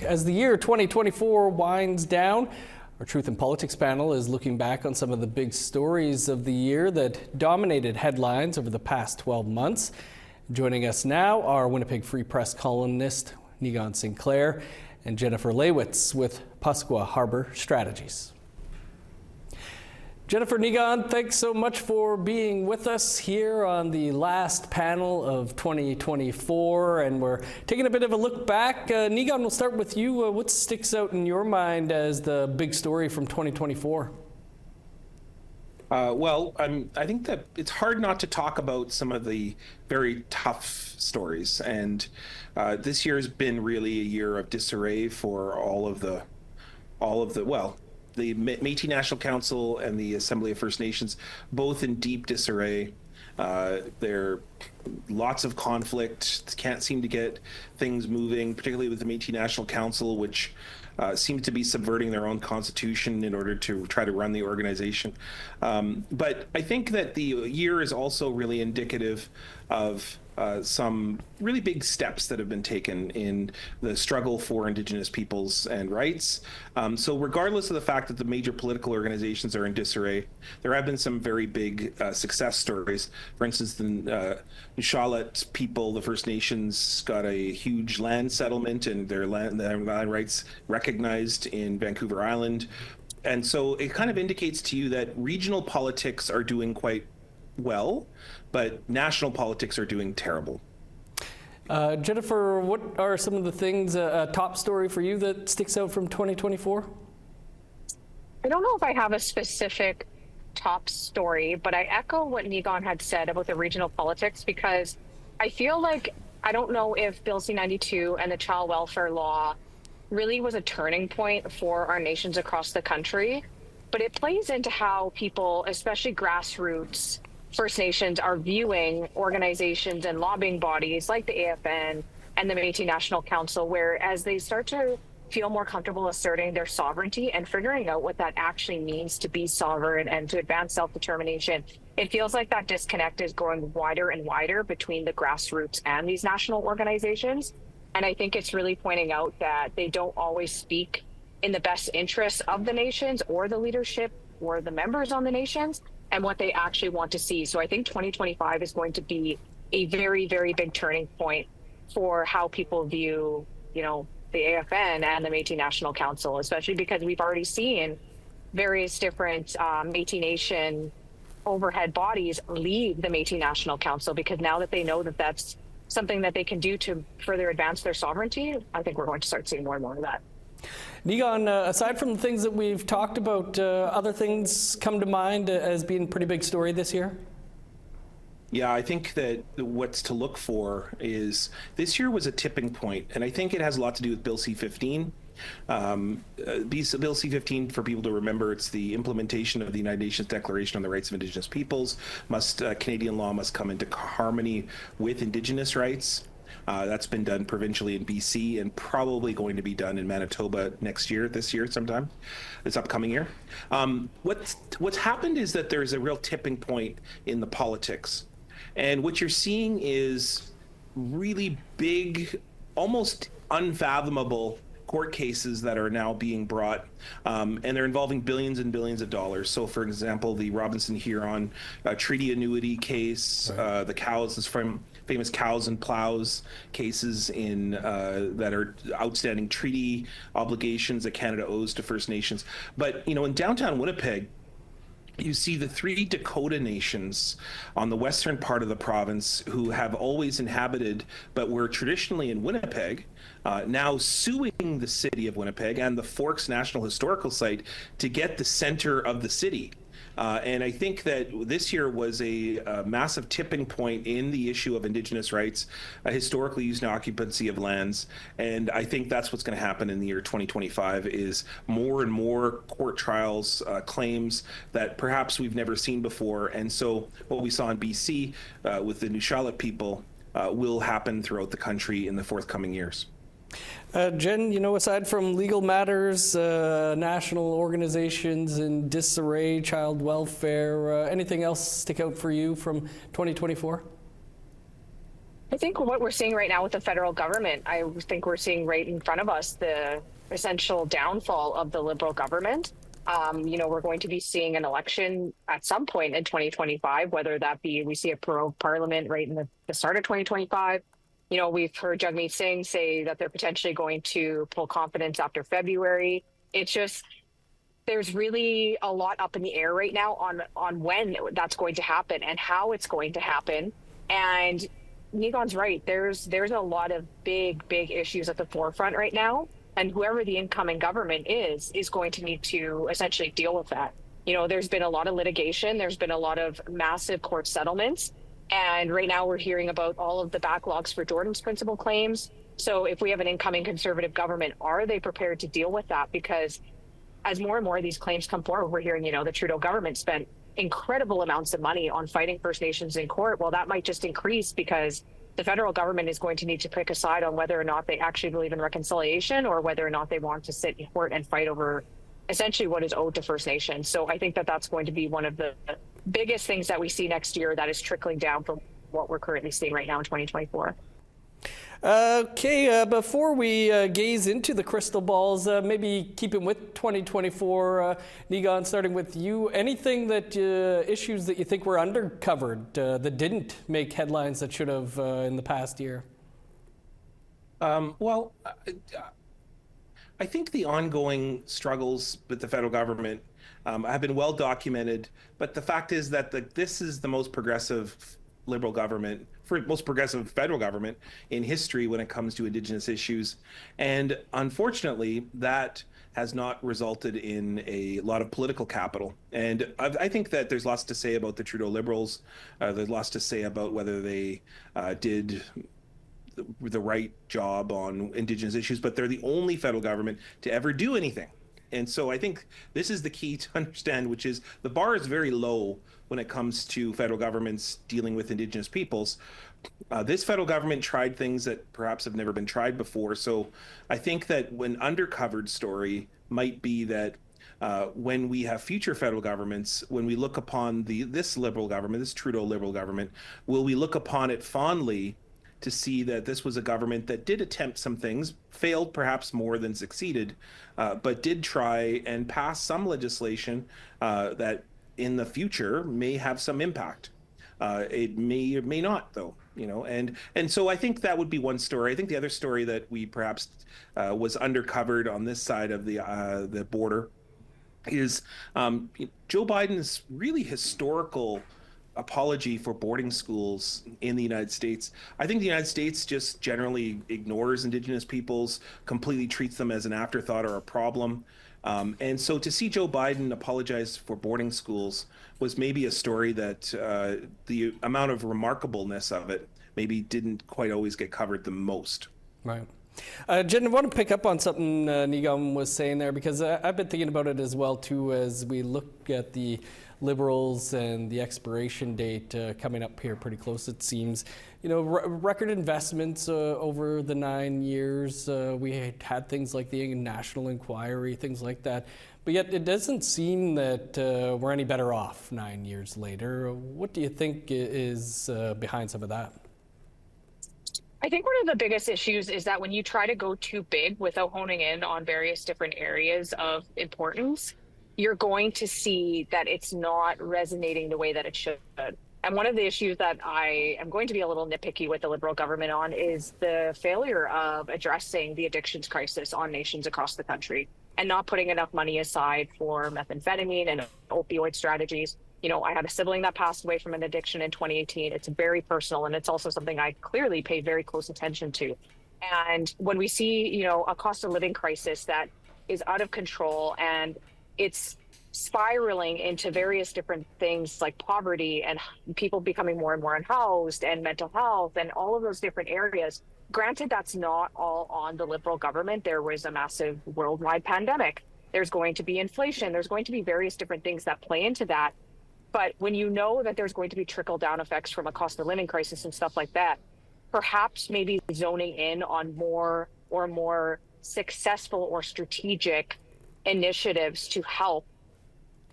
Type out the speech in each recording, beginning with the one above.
As the year 2024 winds down, our Truth in Politics panel is looking back on some of the big stories of the year that dominated headlines over the past 12 months. Joining us now are Winnipeg Free Press columnist Negon Sinclair and Jennifer Lewitz with Pasqua Harbor Strategies. Jennifer, Negon, thanks so much for being with us here on the last panel of 2024, and we're taking a bit of a look back. Negon, we'll start with you. What sticks out in your mind as the big story from 2024? I think that it's hard not to talk about some of the very tough stories, and this year has been really a year of disarray for all of the Métis National Council and the Assembly of First Nations, both in deep disarray. There are lots of conflict, can't seem to get things moving, particularly with the Métis National Council, which seems to be subverting their own constitution in order to try to run the organization. But I think that the year is also really indicative of some really big steps that have been taken in the struggle for Indigenous peoples and rights. So regardless of the fact that the major political organizations are in disarray, there have been some very big success stories. For instance, the Nishalat people, the First Nations, got a huge land settlement and their land rights recognized in Vancouver Island. And so it kind of indicates to you that regional politics are doing quite well, but national politics are doing terrible. Jennifer, what are some of the things, a top story for you that sticks out from 2024? I don't know if I have a specific top story, but I echo what Negon had said about the regional politics, because I feel like, I don't know if Bill C-92 and the child welfare law really was a turning point for our nations across the country, but it plays into how people, especially grassroots First Nations, are viewing organizations and lobbying bodies like the AFN and the Métis National Council, where as they start to feel more comfortable asserting their sovereignty and figuring out what that actually means to be sovereign and to advance self-determination, it feels like that disconnect is growing wider and wider between the grassroots and these national organizations. And I think it's really pointing out that they don't always speak in the best interests of the nations or the leadership or the members on the nations and what they actually want to see. So I think 2025 is going to be a very, very big turning point for how people view, the AFN and the Métis National Council, especially because we've already seen various different Métis Nation overhead bodies leave the Métis National Council, because now that they know that that's something that they can do to further advance their sovereignty, I think we're going to start seeing more and more of that. Negon, aside from the things that we've talked about, other things come to mind as being a pretty big story this year? Yeah, I think that what's to look for is this year was a tipping point, and I think it has a lot to do with Bill C-15. Bill C-15, for people to remember, it's the implementation of the United Nations Declaration on the Rights of Indigenous Peoples. Canadian law must come into harmony with Indigenous rights. That's been done provincially in BC and probably going to be done in Manitoba this year sometime, this upcoming year. What's happened is that there's a real tipping point in the politics. And what you're seeing is really big, almost unfathomable court cases that are now being brought, and they're involving billions and billions of dollars. So, for example, the Robinson-Huron treaty annuity case, the cows from famous cows and plows cases that are outstanding treaty obligations that Canada owes to First Nations. But in downtown Winnipeg, you see the three Dakota nations on the western part of the province who have always inhabited, but were traditionally in Winnipeg, now suing the city of Winnipeg and the Forks National Historical Site to get the center of the city. And I think that this year was a massive tipping point in the issue of Indigenous rights, historically used occupancy of lands. And I think that's what's going to happen in the year 2025 is more and more court trials, claims that perhaps we've never seen before. And so what we saw in BC with the Nishalat people will happen throughout the country in the forthcoming years. Jen, aside from legal matters, national organizations in disarray, child welfare, anything else stick out for you from 2024? I think what we're seeing right now with the federal government, I think we're seeing right in front of us the essential downfall of the Liberal government. We're going to be seeing an election at some point in 2025, whether that be we see a prorogue parliament right in the start of 2025. We've heard Jagmeet Singh say that they're potentially going to pull confidence after February. It's just there's really a lot up in the air right now on when that's going to happen and how it's going to happen. And Nigon's right. There's a lot of big issues at the forefront right now, and whoever the incoming government is going to need to essentially deal with that. There's been a lot of litigation. There's been a lot of massive court settlements, and right now we're hearing about all of the backlogs for Jordan's principal claims. So if we have an incoming conservative government, are they prepared to deal with that? Because as more and more of these claims come forward, we're hearing, the Trudeau government spent incredible amounts of money on fighting First Nations in court. Well, that might just increase because the federal government is going to need to pick a side on whether or not they actually believe in reconciliation or whether or not they want to sit in court and fight over essentially what is owed to First Nations. So I think that that's going to be one of the biggest things that we see next year that is trickling down from what we're currently seeing right now in 2024. Okay, before we gaze into the crystal balls, maybe keeping with 2024, Nigon, starting with you, anything that issues that you think were undercovered that didn't make headlines that should have in the past year? Well, I think the ongoing struggles with the federal government have been well documented, but the fact is that this is the most progressive Liberal government, most progressive federal government in history when it comes to Indigenous issues. And unfortunately, that has not resulted in a lot of political capital. And I think that there's lots to say about the Trudeau Liberals. There's lots to say about whether they did the right job on Indigenous issues, but they're the only federal government to ever do anything. And so I think this is the key to understand, which is the bar is very low when it comes to federal governments dealing with Indigenous peoples. This federal government tried things that perhaps have never been tried before. So I think that when Undercovered story might be that when we have future federal governments, when we look upon this Liberal government, this Trudeau Liberal government, will we look upon it fondly to see that this was a government that did attempt some things, failed perhaps more than succeeded, but did try and pass some legislation that in the future may have some impact. It may or may not, though, and so I think that would be one story. I think the other story that we perhaps was undercovered on this side of the border is Joe Biden's really historical apology for boarding schools in the United States. I think the United States just generally ignores Indigenous peoples, completely treats them as an afterthought or a problem. And so to see Joe Biden apologize for boarding schools was maybe a story that the amount of remarkableness of it maybe didn't quite always get covered the most. Right. Jen, I want to pick up on something Nigon was saying there, because I've been thinking about it as well, too, as we look at the Liberals and the expiration date coming up here pretty close, it seems. Record investments over the 9 years. We had things like the National Inquiry, things like that. But yet it doesn't seem that we're any better off 9 years later. What do you think is behind some of that? I think one of the biggest issues is that when you try to go too big without honing in on various different areas of importance, you're going to see that it's not resonating the way that it should. And one of the issues that I am going to be a little nitpicky with the Liberal government on is the failure of addressing the addictions crisis on nations across the country and not putting enough money aside for methamphetamine and opioid strategies. I had a sibling that passed away from an addiction in 2018. It's very personal, and it's also something I clearly pay very close attention to. And when we see, a cost of living crisis that is out of control and it's spiraling into various different things like poverty and people becoming more and more unhoused and mental health and all of those different areas. Granted, that's not all on the Liberal government. There was a massive worldwide pandemic. There's going to be inflation. There's going to be various different things that play into that. But when you know that there's going to be trickle-down effects from a cost of living crisis and stuff like that, perhaps maybe zoning in on more successful or strategic initiatives to help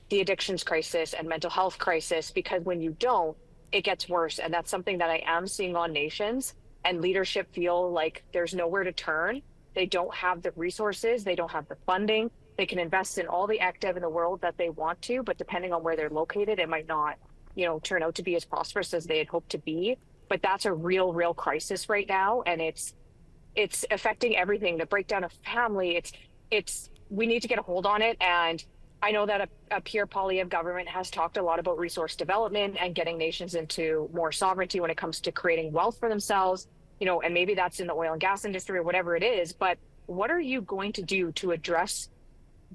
the addictions crisis and mental health crisis, because when you don't, it gets worse. And that's something that I am seeing on nations. and leadership feel like there's nowhere to turn. They don't have the resources, they don't have the funding. They can invest in all the active in the world that they want to, but depending on where they're located, it might not, turn out to be as prosperous as they had hoped to be. But that's a real crisis right now, and it's affecting everything. The breakdown of family. It's we need to get a hold on it. And I know that a Pierre Poilievre government has talked a lot about resource development and getting nations into more sovereignty when it comes to creating wealth for themselves. And maybe that's in the oil and gas industry or whatever it is. But what are you going to do to address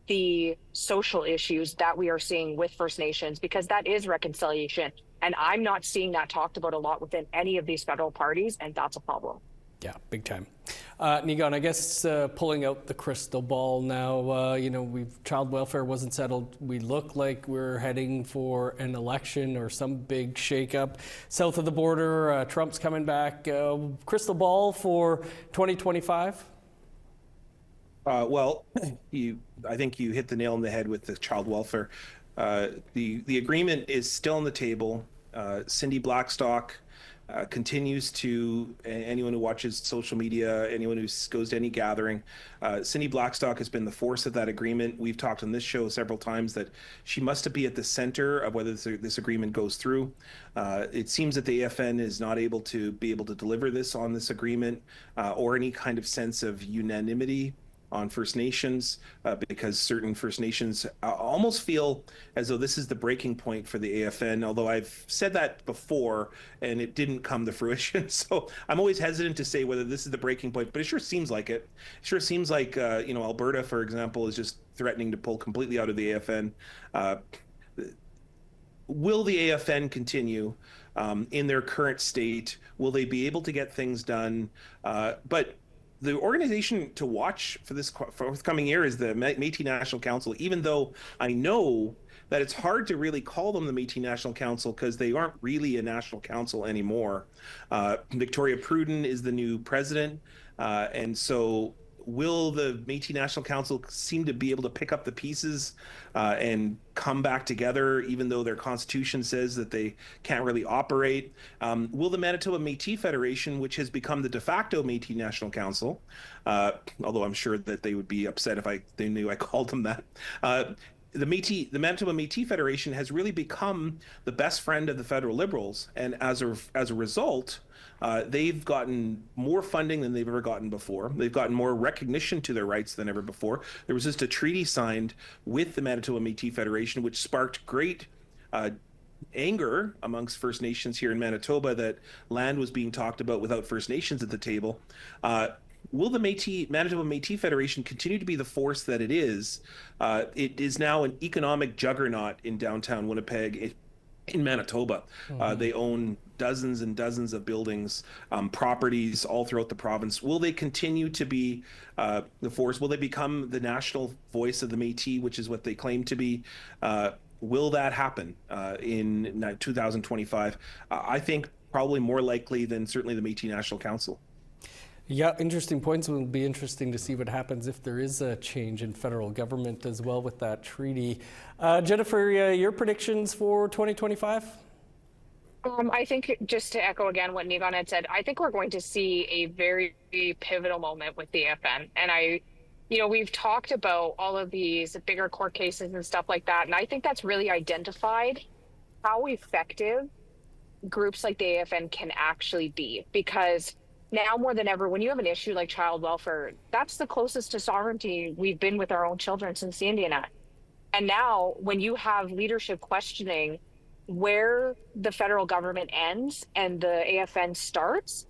the social issues that we are seeing with First Nations? Because that is reconciliation. And I'm not seeing that talked about a lot within any of these federal parties, and that's a problem. Yeah, big time. Niigaan, I guess pulling out the crystal ball now, child welfare wasn't settled. We look like we're heading for an election or some big shakeup. South of the border, Trump's coming back. Crystal ball for 2025? Well, I think you hit the nail on the head with the child welfare. The agreement is still on the table. Cindy Blackstock continues to, anyone who watches social media, anyone who goes to any gathering, Cindy Blackstock has been the force of that agreement. We've talked on this show several times that she must be at the center of whether this agreement goes through. It seems that the AFN is not able to deliver this on this agreement or any kind of sense of unanimity on First Nations, because certain First Nations almost feel as though this is the breaking point for the AFN, although I've said that before and it didn't come to fruition. So I'm always hesitant to say whether this is the breaking point, but it sure seems like it. It sure seems like, Alberta, for example, is just threatening to pull completely out of the AFN. Will the AFN continue in their current state? Will they be able to get things done? But the organization to watch for this forthcoming year is the Métis National Council, even though I know that it's hard to really call them the Métis National Council because they aren't really a national council anymore. Victoria Pruden is the new president, and so will the Métis National Council seem to be able to pick up the pieces and come back together, even though their constitution says that they can't really operate? Will the Manitoba Métis Federation, which has become the de facto Métis National Council, although I'm sure that they would be upset if they knew I called them that, the Manitoba Métis Federation has really become the best friend of the federal Liberals, and as a result, they've gotten more funding than they've ever gotten before. They've gotten more recognition to their rights than ever before. There was just a treaty signed with the Manitoba Métis Federation, which sparked great anger amongst First Nations here in Manitoba that land was being talked about without First Nations at the table. Will the Manitoba Métis Federation continue to be the force that it is? It is now an economic juggernaut in downtown Winnipeg, in Manitoba. They own dozens and dozens of buildings, properties all throughout the province. Will they continue to be the force? Will they become the national voice of the Métis, which is what they claim to be? Will that happen in 2025? I think probably more likely than certainly the Métis National Council. Yeah, interesting points. It will be interesting to see what happens if there is a change in federal government as well with that treaty. Jennifer, your predictions for 2025? I think, just to echo again what Niigaan had said, I think we're going to see a very pivotal moment with the AFN. And we've talked about all of these bigger court cases and stuff like that. And I think that's really identified how effective groups like the AFN can actually be, because now more than ever, when you have an issue like child welfare, that's the closest to sovereignty we've been with our own children since the Indian Act. And now when you have leadership questioning where the federal government ends and the AFN starts,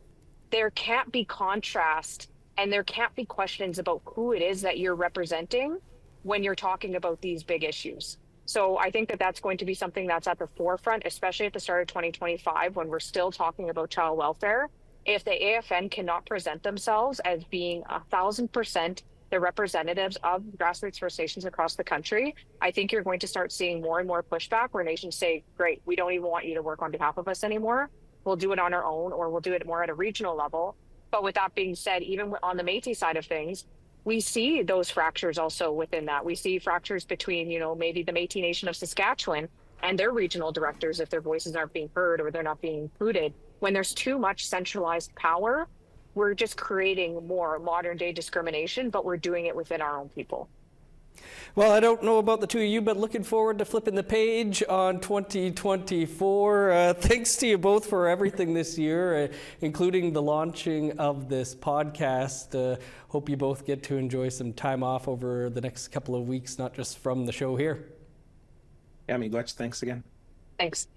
there can't be contrast and there can't be questions about who it is that you're representing when you're talking about these big issues. So I think that that's going to be something that's at the forefront, especially at the start of 2025, when we're still talking about child welfare. If the AFN cannot present themselves as being 1,000% the representatives of grassroots First Nations across the country, I think you're going to start seeing more and more pushback where nations say, great, we don't even want you to work on behalf of us anymore. We'll do it on our own, or we'll do it more at a regional level. But with that being said, even on the Métis side of things, we see those fractures also within that. We see fractures between, maybe the Métis Nation of Saskatchewan and their regional directors if their voices aren't being heard or they're not being included. when there's too much centralized power, we're just creating more modern day discrimination, but we're doing it within our own people. Well, I don't know about the two of you, but looking forward to flipping the page on 2024. Thanks to you both for everything this year, including the launching of this podcast. Hope you both get to enjoy some time off over the next couple of weeks, not just from the show here. Yeah, Miigwech, thanks again. Thanks.